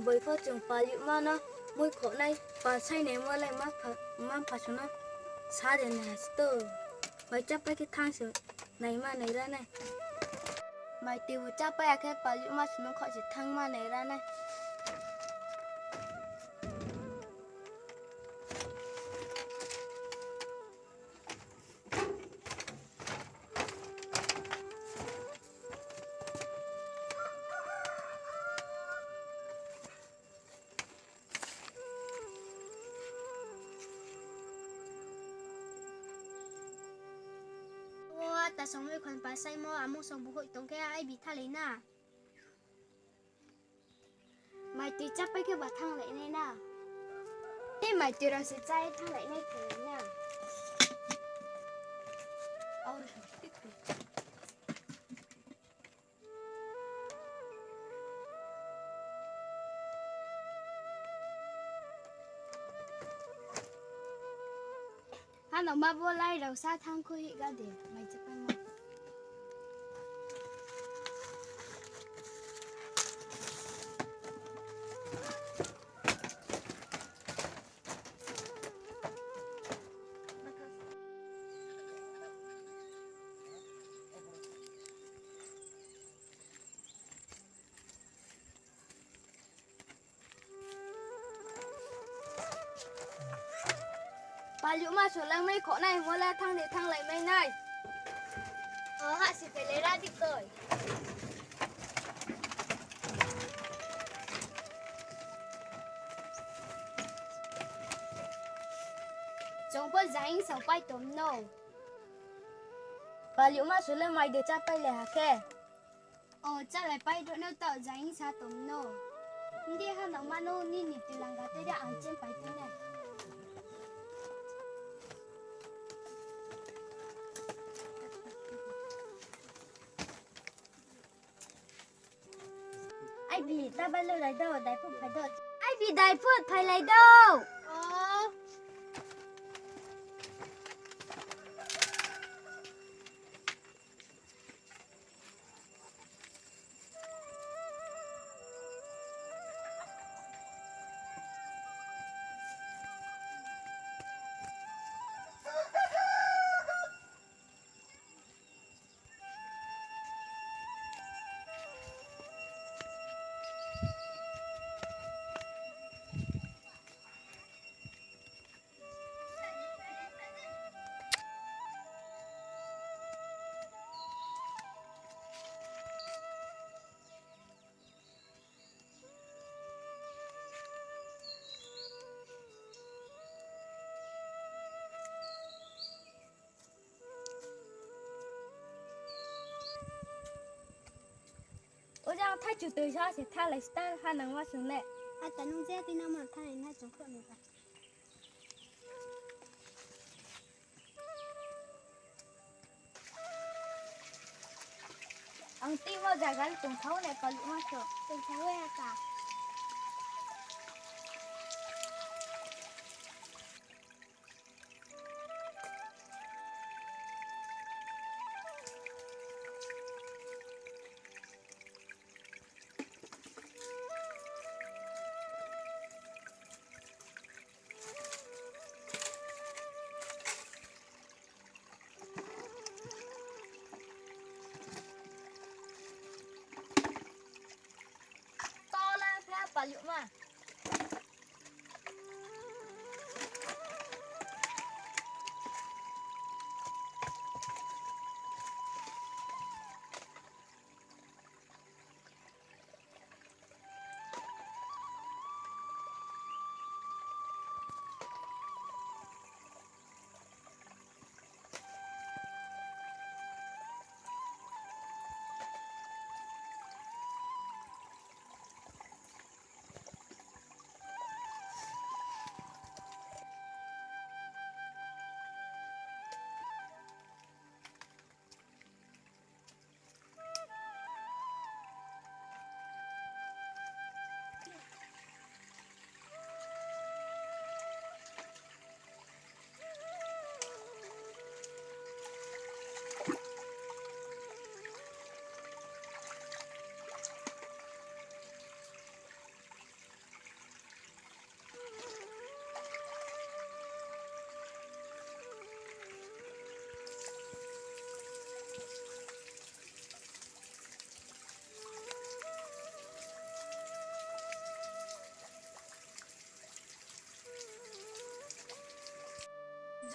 trường bồi phơi trường phá dịu mà nó môi khổ này và say này mua lại má phá cho nó xa đến này từ phải chấp cái thang sửa này mà này ra này mày tiêu chấp cái phá dịu mà nó khỏi chỉ thang mà này ra này ta sống với con bà say mò muốn sống bố hội tống cái ai bị tha lấy na mày tiêu chấp cái bà thang lại này nè thế mày tiêu ra sẽ chạy thang lại này thì nha hắn nó mà vô lại đầu xa thang khơi hiện ra để mày chấp anh mà bà dụ mà xuống lên mấy khổ này mua lên thang để thang lấy mấy này hạ sẽ phải lấy ra đi rồi chúng có dành sáu bay tôm nô bà dụ mà xuống lên mày để cha bay lẻ hả kê chắc lại bay được nó tạo dành sao tôm nô đi hắn nó mà nô ni nhị từ làng gà tới đã ăn trên phải thế này ai bị ta bắt lưu lại đâu đại phúc phải đâu ai bị đại phúc phải lại đâu ôi giang thay chủ từ cho sẽ thay lại style hai nắng mà xuống này ta nung dễ thì nó mà thay này chúng không được ông tim vào giải gắn tổng thấu này còn lũ mà sợ chúng thấy quê cả bà dụ mà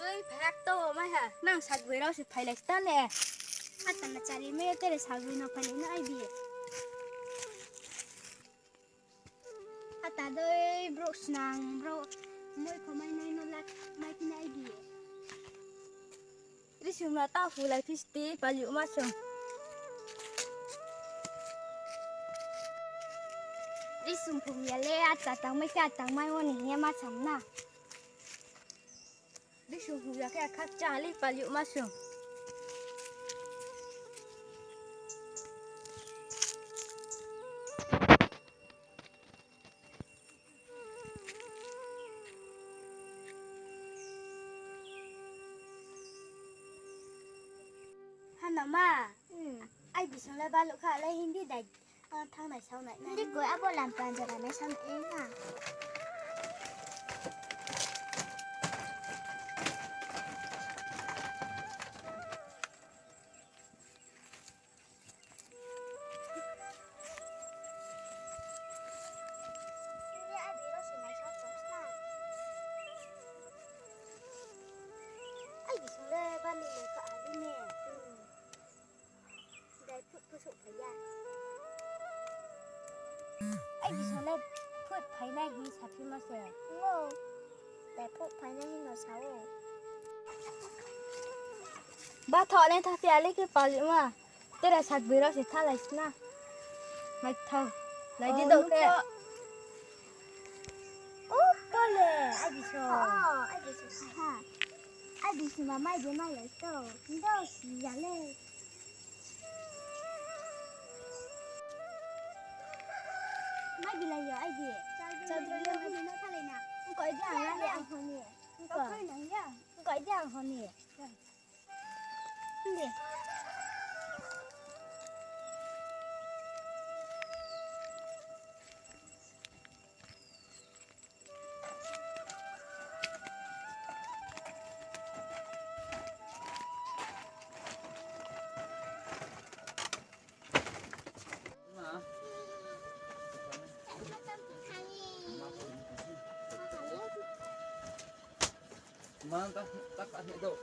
Rồi phải to mà hả? Nàng sạc với đâu sẽ phải lấy ta nè. Ata na cari me tere sagu no pani na ai bi. Ata doi bro snang bro. Moi ko mai nai no lak mai kina ai bi. Đi xuống là tao phụ lại fish tí và liệu mà xuống. Ri sum phum ya le ata tang mai ka tang mai woni he ma cham na. Đi xuống phụ là cái khác trả lý và liệu mà xuống. Hana ma. Ai bi sang le ba lu kha le hindi dai. Thang này sau này. Đi coi abo làm plan cho này sang em à. Ai bị xuống đây ba mình lấy cả đi nè. Đây phút sụp phải ra. Ai bị xuống đây phút phải này hi sắp phim mà sẽ. Ngô. Để phút phải này hi nó xấu. Ba thọ lên thà phía lấy cái và liệu mà. Thế là sạc với đâu sẽ tha lại na. Mày thọ. Lấy đi đâu kìa. Có lẽ ai bị xuống. Ai bị xuống ha. Ai bị xuống mà mai về mai lấy đâu. Đâu xì ra lên. Mai bị lấy giờ ai gì? Chào tôi lên mai nó thay nào. Không có gì ăn là ăn hơn nè. Không có gì ăn hơn nè. Nè. Mang tak tak tak itu.